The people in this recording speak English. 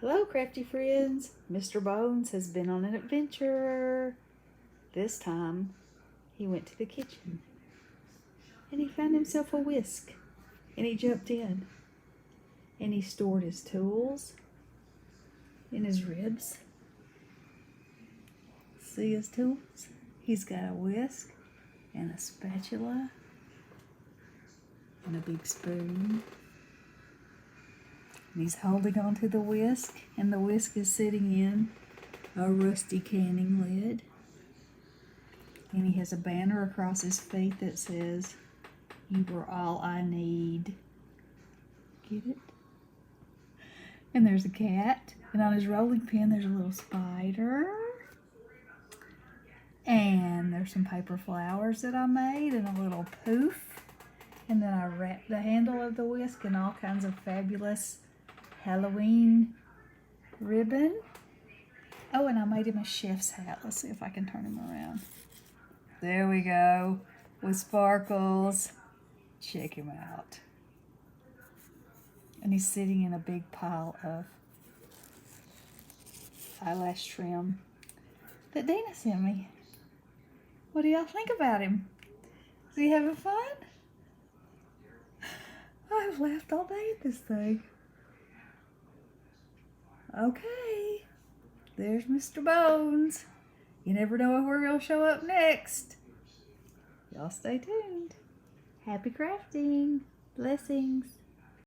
Hello, crafty friends. Mr. Bones has been on an adventure. This time, he went to the kitchen and he found himself a whisk and he jumped in and he stored his tools in his ribs. See his tools? He's got a whisk and a spatula and a big spoon. And he's holding onto the whisk, and the whisk is sitting in a rusty canning lid. And he has a banner across his feet that says, "You were all I need." Get it? And there's a cat, and on his rolling pin there's a little spider. And there's some paper flowers that I made, and a little poof. And then I wrapped the handle of the whisk in all kinds of fabulous Halloween ribbon. Oh, and I made him a chef's hat. Let's see if I can turn him around. There we go, with sparkles. Check him out. And he's sitting in a big pile of eyelash trim that Dana sent me. What do y'all think about him? Is he having fun? I've laughed all day at this thing. Okay, there's Mr. Bones. You never know where he'll show up next. Y'all stay tuned. Happy crafting. Blessings.